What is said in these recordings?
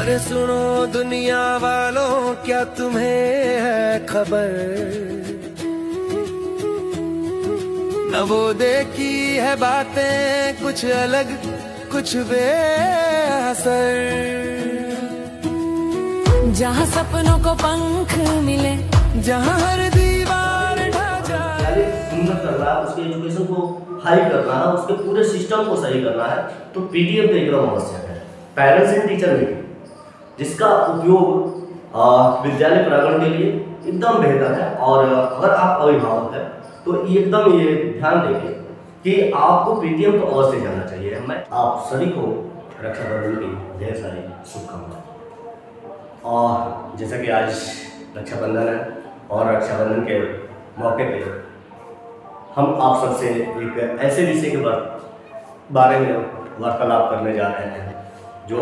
अरे सुनो दुनिया वालों, क्या तुम्हें है खबर, न वो देखी है बातें कुछ अलग कुछ बेअसर। जहाँ सपनों को पंख मिले, जहाँ हर दीवार ढह जाए। हिम्मत करना है, उसके एजुकेशन को हाई करना है, उसके पूरे सिस्टम को सही करना है, तो पीटीएम तो एकदम आवश्यक है। पेरेंट्स एंड टीचर मीटिंग, जिसका उपयोग विद्यालय प्रांगण के लिए एकदम बेहतर है। और अगर आप अभिभावक हैं तो एकदम ये ध्यान देंगे कि आपको पीटीएम तो अवश्य जाना चाहिए। मैं आप सभी को रक्षाबंधन की ढेर सारी शुभकामनाएं। और जैसा कि आज रक्षाबंधन है और रक्षाबंधन के मौके पे हम आप सबसे एक ऐसे विषय के बारे में वार्तालाप करने जा रहे हैं जो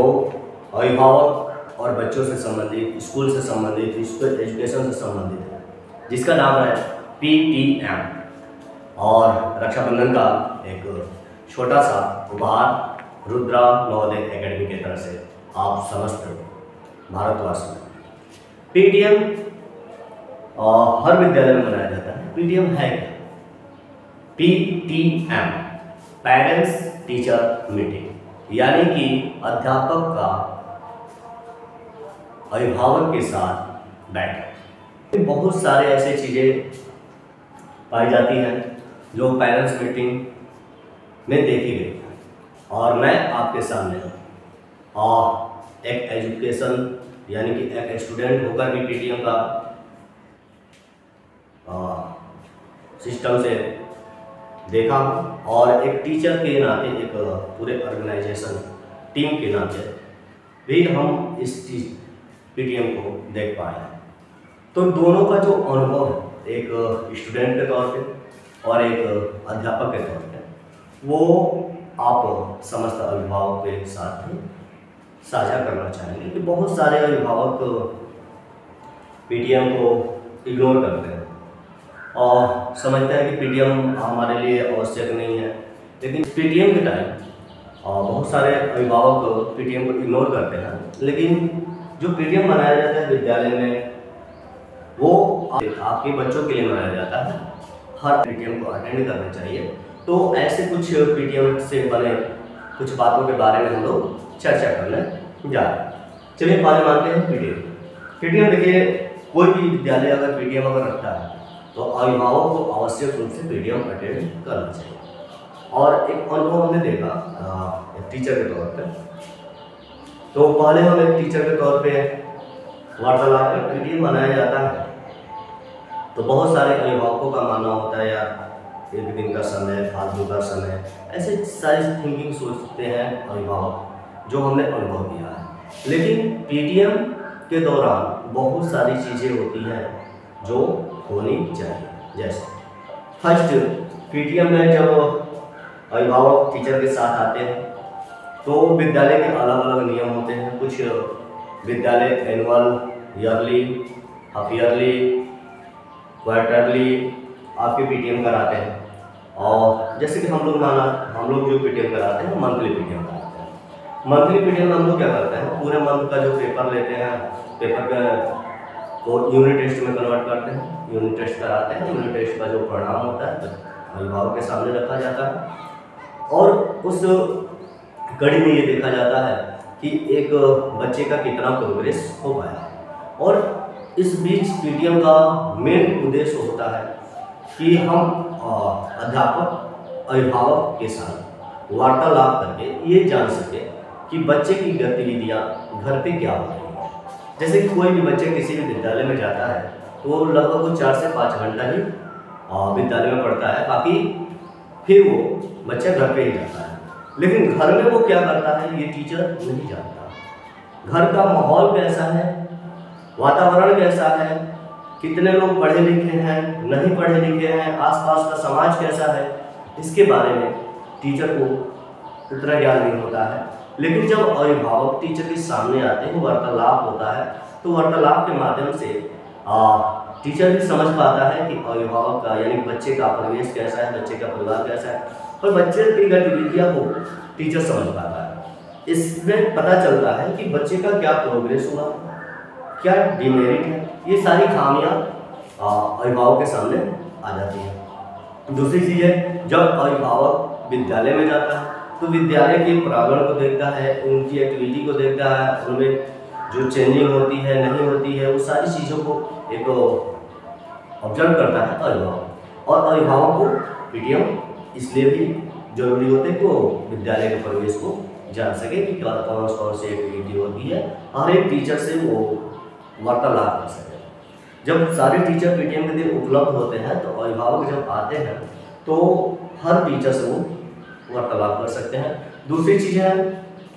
अभिभावक और बच्चों से संबंधित, स्कूल से संबंधित, एजुकेशन से संबंधित है, जिसका नाम है पीटीएम। और रक्षाबंधन का एक छोटा सा उपहार रुद्रा नवोदय एकेडमी की तरफ से आप समस्त भारतवासी में। पीटीएम हर विद्यालय में मनाया जाता है। पीटीएम है क्या? पीटीएम पेरेंट्स टीचर मीटिंग, यानी कि अध्यापक का अभिभावक के साथ बैठक। बहुत सारे ऐसे चीज़ें पाई जाती हैं जो पेरेंट्स मीटिंग में देखी गई है, और मैं आपके सामने एक एजुकेशन यानी कि एक स्टूडेंट होकर भी पीटीएम का सिस्टम से देखा, और एक टीचर के नाते, एक पूरे ऑर्गेनाइजेशन टीम के नाते भी हम इस चीज़ पीटीएम को देख पाए। तो दोनों का जो अनुभव है, एक स्टूडेंट के तौर पे और एक अध्यापक के तौर पे, वो आप समस्त अभिभावक के साथ ही साझा करना चाहेंगे कि बहुत सारे अभिभावक पीटीएम को इग्नोर करते हैं और समझते हैं कि पीटीएम हमारे लिए आवश्यक नहीं है। लेकिन पीटीएम के टाइम बहुत सारे अभिभावक पीटीएम को इग्नोर करते हैं, लेकिन जो पीटीएम मनाया जाता है विद्यालय में, वो आपके बच्चों के लिए मनाया जाता है। हर पीटीएम को अटेंड करना चाहिए। तो ऐसे कुछ पीटीएम से बने कुछ बातों के बारे में हम लोग चर्चा करने जा रहे हैं। चलिए पहले मानते हैं पीटीएम। पीटीएम देखिए, कोई भी विद्यालय अगर पीटीएम अगर रखता है तो अभिभावक को आवश्यक रूप से पीटीएम अटेंड करना चाहिए। और एक अनुभव हमने देखा एक टीचर के तौर पे, तो पहले हम एक टीचर के तौर पे वार्तालाप में पीटीएम मनाया जाता है तो बहुत सारे अभिभावकों का मानना होता है यार एक दिन का समय, फालतू का समय, ऐसे सारी थिंकिंग सोचते हैं अभिभावक, जो हमने अनुभव किया है। लेकिन पीटीएम के दौरान बहुत सारी चीज़ें होती हैं जो होनी चाहिए। जैसे फर्स्ट, पीटीएम में जब अभिभावक टीचर के साथ आते हैं तो विद्यालय के अलग अलग नियम होते हैं। कुछ विद्यालय annual, yearly, half yearly, quarterly आपके पीटीएम कराते हैं। और जैसे कि हम लोग जो पीटीएम कराते हैं मंथली पीटीएम कराते हैं। मंथली पीटीएम में हम लोग क्या करते हैं, पूरे मंथ का जो पेपर लेते हैं, पेपर का को यूनिट टेस्ट में कन्वर्ट करते हैं, यूनिट टेस्ट कराते हैं। यूनिट टेस्ट का जो परिणाम होता है अभिभावक के सामने रखा जाता है, और उस कड़ी में ये देखा जाता है कि एक बच्चे का कितना प्रोग्रेस हो पाया। और इस बीच पीटीएम का मेन उद्देश्य होता है कि हम अध्यापक अभिभावक के साथ वार्तालाप करके ये जान सके कि बच्चे की गतिविधियाँ घर पे क्या हो रही है। जैसे कि कोई भी बच्चे किसी भी विद्यालय में जाता है तो लगभग 4 से 5 घंटा ही विद्यालय में पढ़ता है, बाकी फिर वो बच्चा घर पे ही जाता है। लेकिन घर में वो क्या करता है ये टीचर नहीं जानता। घर का माहौल कैसा है, वातावरण कैसा है, कितने लोग पढ़े लिखे हैं, नहीं पढ़े लिखे हैं, आसपास का समाज कैसा है, इसके बारे में टीचर को उतना ज्ञान नहीं होता है। लेकिन जब अभिभावक टीचर के सामने आते हैं, वार्तालाप होता है, तो वार्तालाप के माध्यम से टीचर भी समझ पाता है कि अभिभावक का यानी बच्चे का परिवेश कैसा है, बच्चे का परिवार कैसा है, और बच्चे की गतिविधियाँ को टीचर समझ पाता है। इसमें पता चलता है कि बच्चे का क्या प्रोग्रेस हुआ, क्या डिमेरिट है, ये सारी खामियां अभिभावक के सामने आ जाती हैं। दूसरी चीज़ है, जब अभिभावक विद्यालय में जाता है तो विद्यालय के प्रांगण को देखता है, उनकी एक्टिविटी को देखता है, उनमें जो चेंजिंग होती है नहीं होती है, वो सारी चीज़ों को एक ऑब्जर्व करता है अभिभावक। और अभिभावक को पीटीएम इसलिए भी जरूरी होते हैं कि वो विद्यालय के परिवेश को जान सके कि कौन सी एक्टिविटी होती है, हर एक टीचर से वो वार्तालाप कर सके। जब सारे टीचर पीटीएम के दिन उपलब्ध होते हैं तो अभिभावक जब आते हैं तो हर टीचर से वो वार्तालाप कर सकते हैं। दूसरी चीज़ है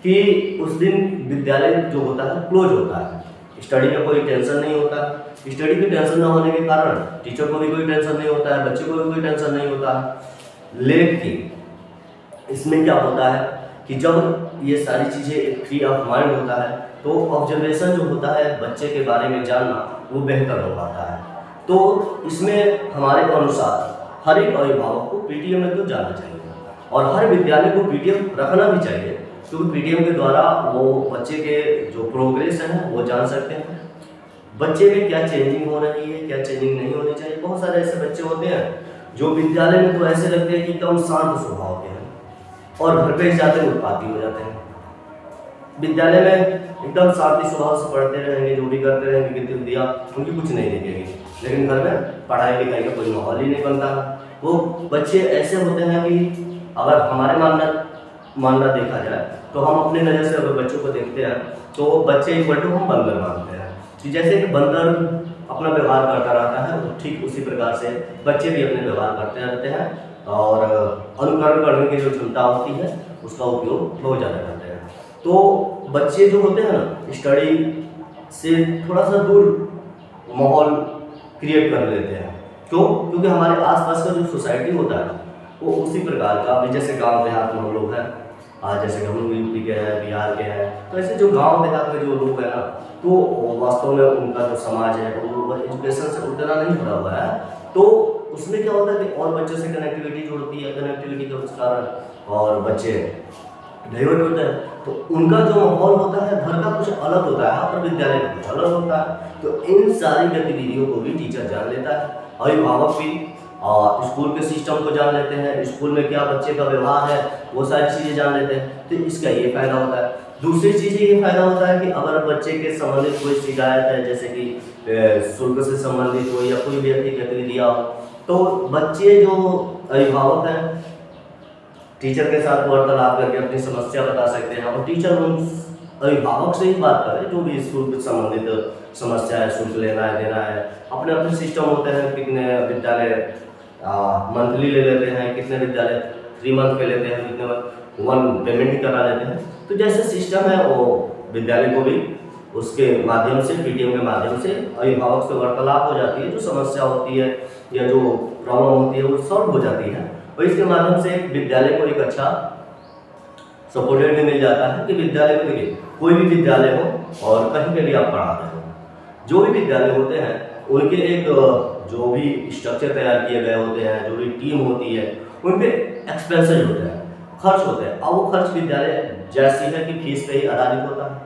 कि उस दिन विद्यालय जो होता है क्लोज होता है, स्टडी का कोई टेंशन नहीं होता। स्टडी की टेंशन न होने के कारण टीचर को भी कोई टेंशन नहीं होता है, बच्चे को भी कोई टेंशन नहीं होता है। लेकिन इसमें क्या होता है कि जब ये सारी चीज़ें फ्री ऑफ माइंड होता है तो ऑब्जर्वेशन जो होता है बच्चे के बारे में जानना वो बेहतर हो पाता है। तो इसमें हमारे अनुसार हर एक अभिभावक को पीटीएम में तो जाना चाहिए और हर विद्यालय को पीटीएम रखना भी चाहिए, क्योंकि पीटीएम के द्वारा वो बच्चे के जो प्रोग्रेस है वो जान सकते हैं, बच्चे में क्या चेंजिंग हो रही है, क्या चेंजिंग नहीं होनी चाहिए। बहुत सारे ऐसे बच्चे होते हैं जो विद्यालय में तो ऐसे लगते हैं कि एकदम शांत स्वभाव के हैं और घर पे जाते हैं उत्पाती हो जाते हैं। विद्यालय में एकदम शांति स्वभाव से पढ़ते रहेंगे, जो भी करते रहेंगे, कितनी दिया उनकी कुछ नहीं दिखेगी, लेकिन घर में पढ़ाई लिखाई का कोई माहौल ही नहीं बनता। वो बच्चे ऐसे होते हैं कि अगर हमारे मानना देखा जाए तो हम अपने नज़र से अगर बच्चों को देखते हैं तो बच्चे एक बच्चों को हम बंदर मानते हैं कि जैसे कि बंदर अपना व्यवहार करता रहता है, तो ठीक उसी प्रकार से बच्चे भी अपने व्यवहार करते रहते हैं और अनुकरण करने की जो क्षमता होती है उसका उपयोग बहुत ज़्यादा करते हैं। तो बच्चे जो होते हैं ना, स्टडी से थोड़ा सा दूर माहौल क्रिएट कर लेते हैं। क्यों? क्योंकि हमारे आसपास का जो सोसाइटी होता है वो उसी प्रकार का, अभी जैसे गांव देहात में हम लोग हैं, जैसे कि हम लोग यूपी के हैं, बिहार के हैं, तो ऐसे जो गांव देहात में जो लोग हैं ना, तो वास्तव में उनका जो समाज है वो एजुकेशन से उतना नहीं जुड़ा हुआ है। तो उसमें क्या होता है कि और बच्चों से कनेक्टिविटी जुड़ती है, कनेक्टिविटी के कारण और बच्चे डाइवर्ट होते हैं, तो उनका जो माहौल होता है घर का कुछ अलग होता है और विद्यालय का कुछ अलग होता है। तो इन सारी गतिविधियों को भी टीचर जान लेता है, अभिभावक भी स्कूल के सिस्टम को जान लेते हैं, स्कूल में क्या बच्चे का व्यवहार है वो सारी चीज़ें जान लेते हैं। तो इसका ये फायदा होता है। दूसरी चीज़ ये फायदा होता है कि अगर बच्चे के संबंधित कोई शिकायत है, जैसे कि शुल्क से संबंधित हो या कोई भी ऐसी गतिविधियाँ हो, तो बच्चे जो अभिभावक हैं टीचर के साथ वार्तालाप करके अपनी समस्या बता सकते हैं और टीचर उन अभिभावक से ही बात करें जो भी शुल्क से संबंधित समस्या है, शुल्क लेना है देना है। अपने अपने सिस्टम होते हैं, कितने विद्यालय मंथली ले लेते हैं, कितने विद्यालय 3 मंथ पे लेते हैं, कितने 1 पेमेंट ही करा लेते हैं। तो जैसे सिस्टम है वो विद्यालय को भी उसके माध्यम से, पीटीएम के माध्यम से अभिभावक से वार्तालाप हो जाती है, जो समस्या होती है या जो प्रॉब्लम होती है वो सॉल्व हो जाती है। और इसके माध्यम से विद्यालय को एक अच्छा सपोर्टेड भी मिल जाता है कि विद्यालय को देखिए, कोई भी विद्यालय हो और कहीं पे भी आप पढ़ा रहे हो, जो भी विद्यालय होते हैं उनके एक जो भी स्ट्रक्चर तैयार किए गए होते हैं, जो भी टीम होती है, उन पे एक्सपेंसेज होते हैं, खर्च होते हैं। और वो खर्च विद्यालय जैसी है कि फीस पे ही आधारित होता है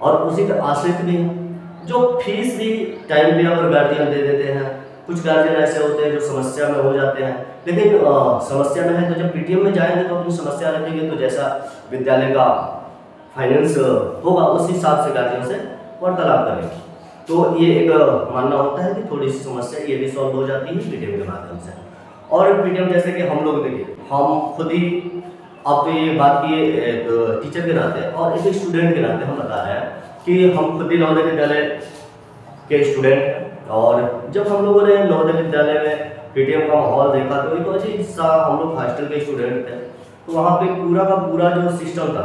और उसी पर आश्रित भी है। जो फीस भी टाइम पे अगर गार्जियन दे देते हैं, कुछ गार्जियन ऐसे होते हैं जो समस्या में हो जाते हैं, लेकिन समस्या में है तो जब पीटीएम में जाएंगे तो अपनी समस्या रखेंगे, तो जैसा विद्यालय का फाइनेंस होगा उस हिसाब से गार्जियन से वार्तालाप करेंगे। तो ये एक मानना होता है कि थोड़ी सी समस्या ये भी सॉल्व हो जाती है पीटीएम के माध्यम से। और पीटीएम जैसे कि हम लोग देखिए, हम खुद ही आप तो ये बात की एक टीचर के नाते और एक स्टूडेंट के नाते हम बता रहे हैं कि हम खुद ही नवोदय विद्यालय के स्टूडेंट हैं। और जब हम लोगों ने नवोदय विद्यालय में पीटीएम का माहौल देखा तो एक अजीब सा, हम लोग हॉस्टल के स्टूडेंट थे, तो वहाँ पे पूरा का पूरा जो सिस्टम था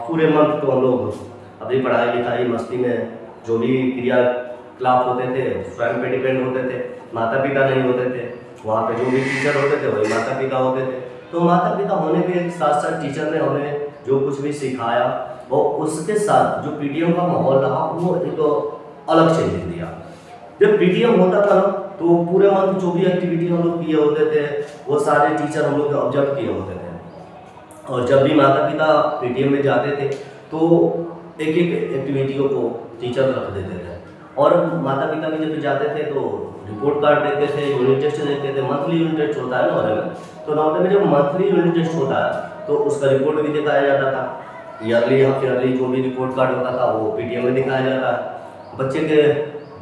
पूरे मंथ तो हम लोग अपनी पढ़ाई लिखाई मस्ती में जो भी क्रियाकलाप होते थे स्वयं पे डिपेंड होते थे, माता पिता नहीं होते थे। वहाँ पे जो भी टीचर होते थे वही माता पिता होते थे। तो माता पिता होने के साथ साथ टीचर ने हमें जो कुछ भी सिखाया और उसके साथ जो पीटीएम का माहौल रहा वो एक अलग चेंज दिया। जब पीटीएम होता था ना तो पूरे मंथ जो भी एक्टिविटी हम लोग किए होते थे वो सारे टीचर हम लोग ऑब्जर्व किए होते थे। और जब भी माता पिता पीटीएम में जाते थे तो एक एक एक्टिविटियों को टीचर रख देते थे, और माता पिता भी जब जाते थे तो रिपोर्ट कार्ड देते थे, यूनिट टेस्ट देते थे। मंथली यूनिट टेस्ट होता है नवोदय में, तो नवोदय में जब मंथली यूनिट टेस्ट होता है तो उसका रिपोर्ट भी दिखाया जाता था। ईयरली या ईयरली जो भी रिपोर्ट कार्ड होता था वो पीटीएम में दिखाया जाता है। बच्चे के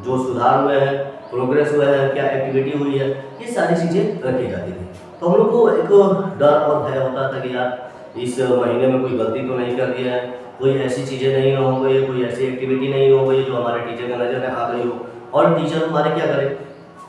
जो सुधार हुए हैं, प्रोग्रेस हुए हैं, क्या एक्टिविटी हुई है, ये सारी चीज़ें रखी जाती थी। तो हम लोग को एक डर और भय होता था कि यार इस महीने में कोई गलती तो नहीं कर दी है, कोई ऐसी चीज़ें नहीं हो गई, कोई ऐसी एक्टिविटी नहीं हो गई जो हमारे टीचर के नज़र में आ गई हो। और टीचर हमारे क्या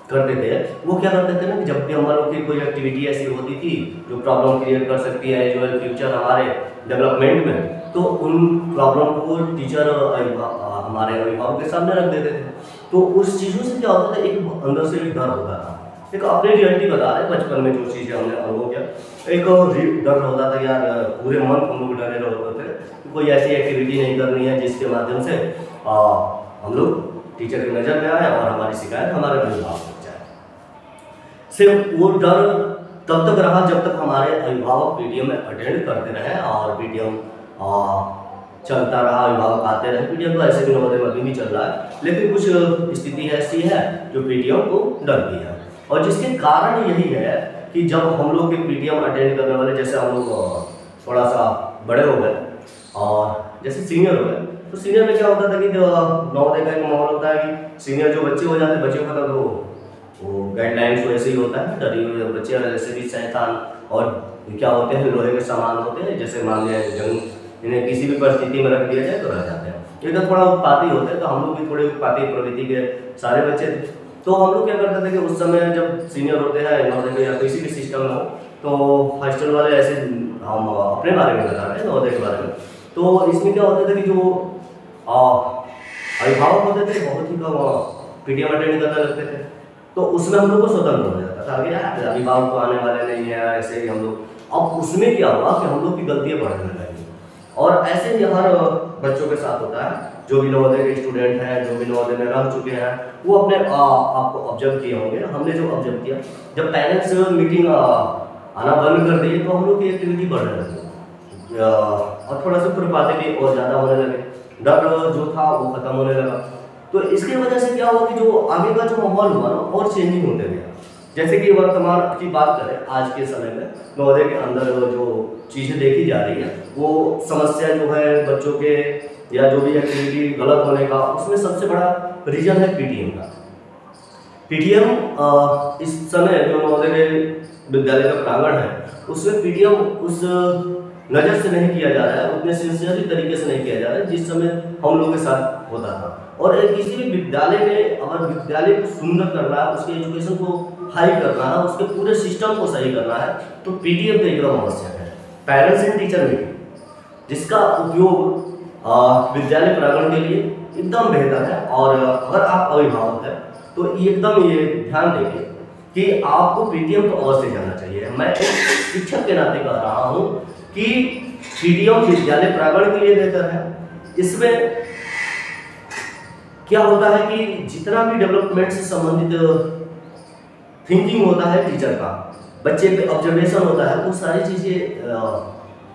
करते थे, वो क्या करते थे ना कि जब भी हम लोग की कोई एक्टिविटी ऐसी होती थी जो प्रॉब्लम क्रिएट कर सकती है जो है फ्यूचर हमारे डेवलपमेंट में, तो उन प्रॉब्लम को टीचर हमारे अभिभावक के सामने रख देते थे। तो उस चीज़ों से क्या होता था, एक अंदर से एक डर होता था। एक अपने रियलिटी बता रहे बचपन में जो चीज़ें हमने अनुभव किया, एक डर होता था यार, पूरे मन हम लोग डरे होते थे कि कोई ऐसी एक्टिविटी नहीं करनी है जिसके माध्यम से हम लोग टीचर की नज़र में आए और हमारी शिकायत हमारे अभिभावक तक जाए। सिर्फ वो डर तब तक रहा जब तक हमारे अभिभावक पीटीएम में अटेंड करते रहे और पीटीएम चलता रहा, अभिभावक आते रहे। पीटीएम तो ऐसे भी नवोदय में भी चल रहा है, लेकिन कुछ स्थिति ऐसी है जो पीटीएम को डरती है, और जिसके कारण यही है कि जब हम लोग के पीटीएम अटेंड करने वाले, जैसे हम लोग थोड़ा सा बड़े हो गए और जैसे सीनियर हो गए, तो सीनियर में क्या होता था कि जो नवोदय का एक माहौल होता है कि सीनियर जो बच्चे हो जाते हैं, बच्चों का तो वो गाइडलाइंस वैसे ही होता है, डरी हुए बच्चे जैसे भी शैतान और क्या होते हैं, लोहे के सामान होते हैं, जैसे मान लिया जंग इन्हें किसी भी परिस्थिति में रख दिया जाए तो रह जाते हैं। ये तो थोड़ा उत्पाती होते हैं, तो हम लोग भी थोड़े उत्पाती प्रवृत्ति के सारे बच्चे थे। तो हम लोग क्या करते थे कि उस समय जब सीनियर होते हैं नवोदय में या किसी भी सिस्टम में हो, तो हॉस्टल वाले ऐसे, हम अपने बारे में बता रहे हैं नवोदय के बारे में, तो इसमें क्या होता था कि जो अभिभावक होते थे बहुत ही कम पीटीएम अटेंड करने लगते थे, तो उसमें हम लोग को स्वतंत्र हो जाता था कि यार अभिभावक तो आने वाले नहीं है, ऐसे ही हम लोग। अब उसमें क्या हुआ कि हम लोग की गलतियाँ बढ़ने लगी, और ऐसे ही हर बच्चों के साथ होता है। जो भी नवोदय के स्टूडेंट हैं, जो भी नवोदय में रह चुके हैं, वो अपने आपको ऑब्जर्व किए होंगे। हमने जो ऑब्जर्व किया, जब पेरेंट्स मीटिंग आना बंद कर दी तो हम लोग की एक्टिविटी बढ़ने लगी और थोड़ा सा खुरपाते भी और ज़्यादा होने लगे, डर जो था वो खत्म होने लगा। तो इसकी वजह से क्या हुआ कि जो आगे का जो माहौल हुआ ना और चेंजिंग होते गया। जैसे कि वर्तमान की बात करें, आज के समय में नवोदय के अंदर जो चीज़ें देखी जा रही है, वो समस्या जो है बच्चों के या जो भी एक्टिविटी गलत होने का, उसमें सबसे बड़ा रीजन है पीटीएम का। पीटीएम इस समय जो नवोदय के विद्यालय का प्रांगण है, उसमें पीटीएम उस नज़र से नहीं किया जा रहा है, उतने सिंसियरली तरीके से नहीं किया जा रहा है जिस समय हम लोगों के साथ होता था। और किसी भी विद्यालय में अगर विद्यालय को सुंदर करना है, उसके एजुकेशन को हाई करना है, उसके पूरे सिस्टम को सही करना है, तो पीटीएम तो एकदम आवश्यक है। पेरेंट्स एंड टीचर मीटिंग, जिसका उपयोग विद्यालय प्रांगण के लिए एकदम बेहतर है। और अगर आप अभिभावक हैं तो एकदम ये ध्यान देंगे कि आपको पीटीएम तो अवश्य जाना चाहिए। मैं एक शिक्षक के नाते कह रहा हूँ कि पीटीएम विद्यालय प्रांगण के लिए बेहतर है। इसमें क्या होता है कि जितना भी डेवलपमेंट से संबंधित थिंकिंग होता है टीचर का, बच्चे पे ऑब्जर्वेशन होता है, वो सारी चीज़ें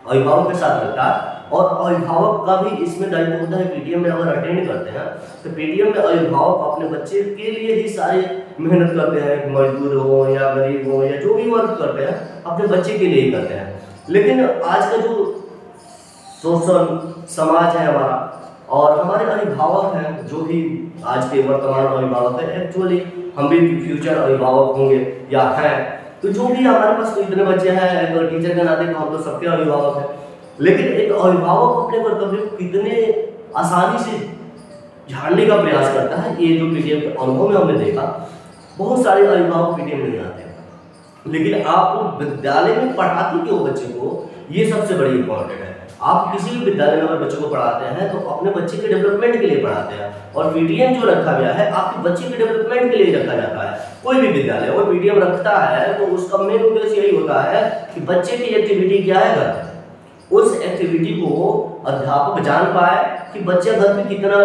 अभिभावक के साथ रहता है। और अभिभावक का भी इसमें दायित्व होता है। पीटीएम में अगर अटेंड करते हैं तो पीटीएम में अभिभावक अपने बच्चे के लिए ही सारे मेहनत करते हैं, मजदूर हो या गरीब हो या जो भी वर्क करते हैं अपने बच्चे के लिए ही करते हैं। लेकिन आज का जो सोशल समाज है हमारा, और हमारे अभिभावक हैं जो भी आज के वर्तमान अभिभावक हैं, एक्चुअली हम भी फ्यूचर अभिभावक होंगे या हैं, तो जो भी हमारे पास तो इतने बच्चे हैं, एक टीचर के नाते तो हम तो सबके अभिभावक हैं। लेकिन एक अभिभावक अपने कर्तव्य को कितने आसानी से झाड़ने का प्रयास करता है, ये जो पीटीएम के अनुभव में हमने देखा। बहुत सारे अभिभावक पीटीएम नहीं आते हैं, लेकिन आप विद्यालय में पढ़ाते क्यों बच्चे को, ये सबसे बड़ी इंपॉर्टेंट है। आप किसी भी विद्यालय में अगर बच्चों को पढ़ाते हैं तो अपने बच्चे के डेवलपमेंट के लिए पढ़ाते हैं, और पीटीएम जो रखा गया है आपके बच्चे के डेवलपमेंट के लिए रखा जाता है। कोई भी विद्यालय और पीटीएम रखता है तो उसका मेन उद्देश्य यही होता है कि बच्चे की एक्टिविटी क्या है घर, उस एक्टिविटी को अध्यापक जान पाए कि बच्चा घर में कितना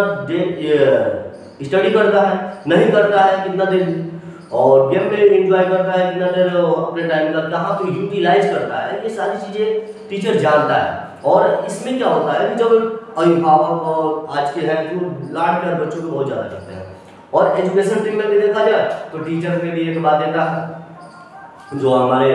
स्टडी करता है, नहीं करता है, कितना देर, और गेम में एंजॉय करता है, कितना देर अपने टाइम का कहाँ पे यूटिलाइज करता है, ये सारी चीज़ें टीचर जानता है। और इसमें क्या होता है कि जब अभिभावक और आज के हैं जो लाड कर बच्चों को बहुत ज़्यादा करते हैं, और एजुकेशन टीम में भी देखा जाए तो टीचर में भी एक बाध्यता है जो हमारे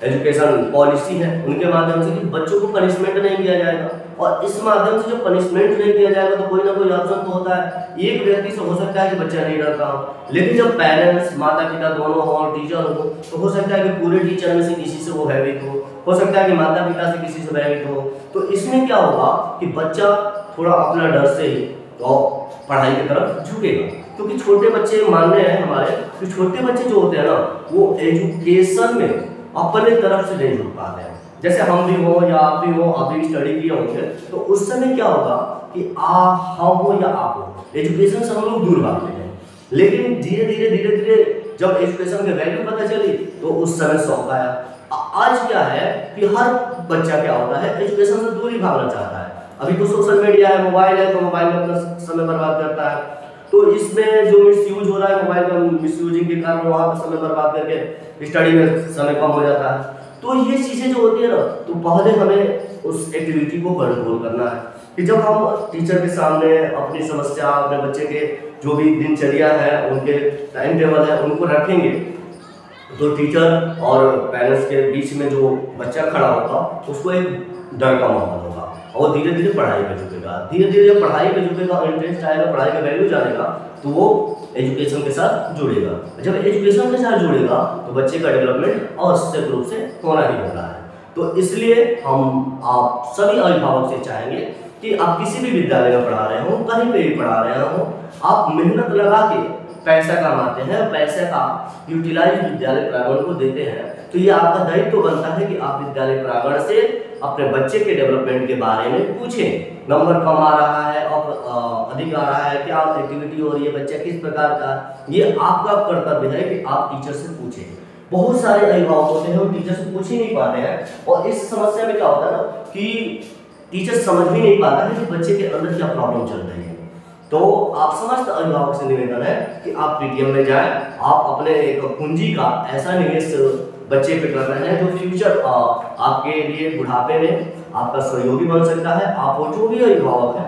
एजुकेशन पॉलिसी है उनके माध्यम से कि बच्चों को पनिशमेंट नहीं दिया जाएगा, और इस माध्यम से जो पनिशमेंट नहीं दिया जाएगा तो कोई ना कोई ऑप्शन तो होता है। एक व्यक्ति से हो सकता है कि बच्चा नहीं डरता हो, लेकिन जब पेरेंट्स माता पिता दोनों हो और टीचर हो तो हो सकता है कि पूरे टीचर में से किसी से वो हैबिट हो सकता है कि माता पिता से किसी से हैबिट हो। तो इसमें क्या होगा कि बच्चा थोड़ा अपना डर से ही तो पढ़ाई की तरफ झुकेगा, क्योंकि छोटे बच्चे मानने हैं हमारे कि छोटे बच्चे जो होते हैं ना वो एजुकेशन में अपने तरफ से नहीं जुड़ पाते हैं। जैसे हम भी हो या आप भी हो, आप भी स्टडी किए होंगे, तो उस समय क्या होगा कि हम हो या आप हो, एजुकेशन से हम लोग दूर भागते हैं। लेकिन धीरे धीरे जब एजुकेशन की वैल्यू पता चली तो उस समय शौक आया। आज क्या है कि हर बच्चा क्या होता है एजुकेशन से दूर ही भागना चाहता है। अभी तो सोशल मीडिया है, मोबाइल है, तो मोबाइल में अपना समय बर्बाद करता है। तो इसमें जो मिसयूज हो रहा है मोबाइल का, मिसयूजिंग के कारण वहाँ पर समय बर्बाद करके स्टडी में समय कम हो जाता है। तो ये चीज़ें जो होती है ना, तो पहले हमें उस एक्टिविटी को कंट्रोल करना है कि जब हम टीचर के सामने अपनी समस्या, अपने बच्चे के जो भी दिनचर्या है, उनके टाइम टेबल है, उनको रखेंगे तो टीचर और पेरेंट्स के बीच में जो बच्चा खड़ा होगा उसको एक डर का माहौल होगा और धीरे धीरे पढ़ाई पे झुकेगा। धीरे धीरे पढ़ाई पे झुकेगा, इंटरेस्ट आएगा, पढ़ाई का वैल्यू जानेगा, तो वो एजुकेशन के साथ जुड़ेगा। जब एजुकेशन के साथ जुड़ेगा तो बच्चे का डेवलपमेंट आवश्यक रूप से होना ही होना है। तो इसलिए हम आप सभी अभिभावक से चाहेंगे कि आप किसी भी विद्यालय में पढ़ा रहे हो, कहीं पे भी पढ़ा रहे हो, आप मेहनत लगा के पैसा कमाते हैं, पैसे का यूटिलाइज विद्यालय प्रांगण को देते हैं, तो ये आपका दायित्व बनता है कि आप विद्यालय प्रांगण से अपने बच्चे के डेवलपमेंट के बारे में पूछें। नंबर कम आ रहा है और अधिक आ रहा है, क्या एक्टिविटी हो रही है, बच्चा किस प्रकार का, ये आपका कर्तव्य है कि आप टीचर से पूछें। बहुत सारे अभिभावक होते हैं वो टीचर से पूछ ही नहीं पाते हैं, और इस समस्या में क्या होता है ना कि टीचर समझ भी नहीं पाता है कि बच्चे के अंदर क्या प्रॉब्लम चल रही है। तो आप समस्त अभिभावक से निवेदन है कि आप पीटीएम में जाएं, आप अपने एक पूंजी का ऐसा निवेश बच्चे पे कर रहे हैं जो फ्यूचर आपके लिए बुढ़ापे में आपका सहयोगी बन सकता है। आप वो जो भी अभिभावक है,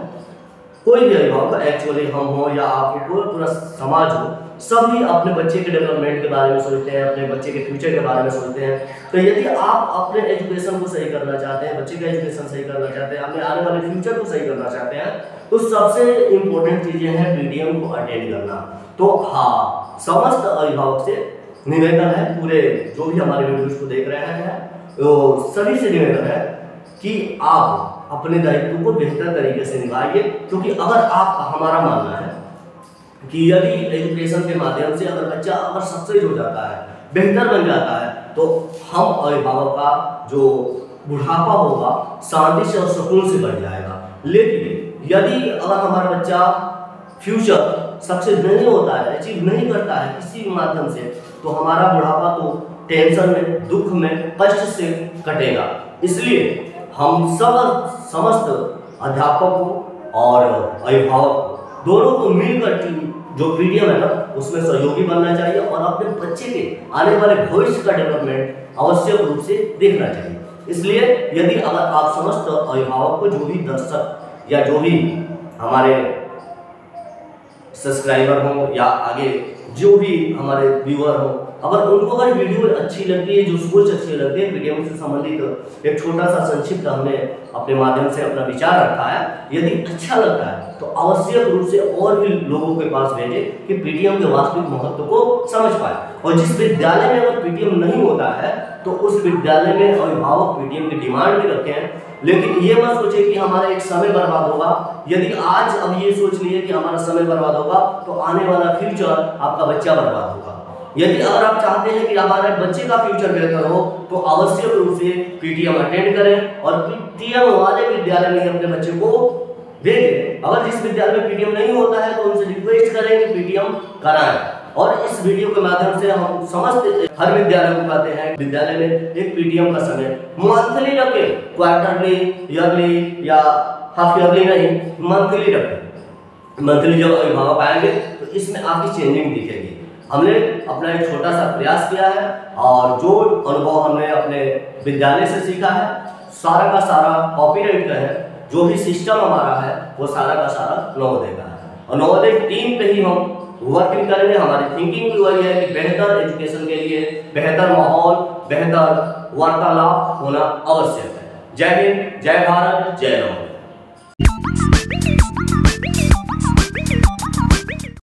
कोई भी अभिभावक, एक्चुअली हम हो या आप पूरा समाज हो, सभी अपने बच्चे के डेवलपमेंट के बारे में सोचते हैं, अपने बच्चे के फ्यूचर के बारे में सोचते हैं। तो यदि आप अपने एजुकेशन को सही करना चाहते हैं, बच्चे का एजुकेशन सही करना चाहते हैं, अपने आने वाले फ्यूचर को सही करना चाहते हैं, तो सबसे इम्पोर्टेंट चीजें हैं पीटीएम को अटेंड करना। तो हाँ, समस्त अभिभावक से निवेदन है, पूरे जो भी हमारे वीडियोस को देख रहे हैं, तो सभी से निवेदन है कि आप अपने दायित्व को बेहतर तरीके से निभाइए। क्योंकि अगर आप, हमारा मानना है कि यदि एजुकेशन के माध्यम से अगर बच्चा अगर सक्सेस हो जाता है, बेहतर बन जाता है, तो हम अभिभावक का जो बुढ़ापा होगा शांति से और सुकून से बढ़ जाएगा। लेकिन यदि अगर हमारा बच्चा फ्यूचर सक्सेस नहीं होता है, अचीव नहीं करता है किसी भी माध्यम से, तो हमारा बुढ़ापा तो टेंशन में, दुख में, कष्ट से कटेगा। इसलिए हम सब समस्त अध्यापकों और अभिभावक दोनों को मिलकर जो पीटीएम है ना उसमें सहयोगी बनना चाहिए और अपने बच्चे के आने वाले भविष्य का डेवलपमेंट आवश्यक रूप से देखना चाहिए। इसलिए यदि अगर आप समस्त अभिभावक को, जो भी दर्शक या जो भी हमारे सब्सक्राइबर हो या आगे जो भी हमारे व्यूअर हो, अगर उनको अगर वीडियो अच्छी लगती है, जो सोच अच्छी लगती है, पीटीएम से संबंधित एक छोटा सा संक्षिप्त हमने अपने माध्यम से अपना विचार रखा है, यदि अच्छा लगता है तो आवश्यक रूप से और भी लोगों के पास भेजें कि पीटीएम के वास्तविक महत्व को समझ पाए। और जिस विद्यालय में अगर पीटीएम नहीं होता है तो उस विद्यालय में अभिभावक पीटीएम की डिमांड भी रखें, लेकिन ये मत सोचे कि हमारा एक समय बर्बाद होगा। यदि आज अब ये सोच लिए कि हमारा समय बर्बाद होगा तो आने वाला फ्यूचर आपका बच्चा बर्बाद होगा। यदि अगर आप चाहते हैं कि हमारे बच्चे का फ्यूचर बेहतर हो तो आवश्यक रूप से पीटीएम अटेंड करें और पीटीएम वाले विद्यालय में अपने बच्चे को भेजें। अगर जिस विद्यालय में पीटीएम नहीं होता है तो उनसे रिक्वेस्ट करें कि पीटीएम कराएं। और इस वीडियो के माध्यम से हम समस्त हर विद्यालय को कहते हैं विद्यालय में एक पीटीएम का समय मंथली रखें, क्वार्टरली, ईयरली या हाफ ईयरली नहीं, मंथली रखें। मंथली जब अभिभावक आएंगे तो इसमें आपकी चेंजिंग दिखेगी। हमने अपना एक छोटा सा प्रयास किया है और जो अनुभव हमने अपने विद्यालय से सीखा है सारा का सारा कॉपीराइट का है। जो भी सिस्टम हमारा है वो सारा का सारा नवोदय का है और नवोदय टीम पे ही हम वर्किंग करेंगे। हमारी थिंकिंग भी वही है कि बेहतर एजुकेशन के लिए बेहतर माहौल, बेहतर वार्तालाप होना आवश्यक है। जय हिंद, जय भारत, जय नवोदय।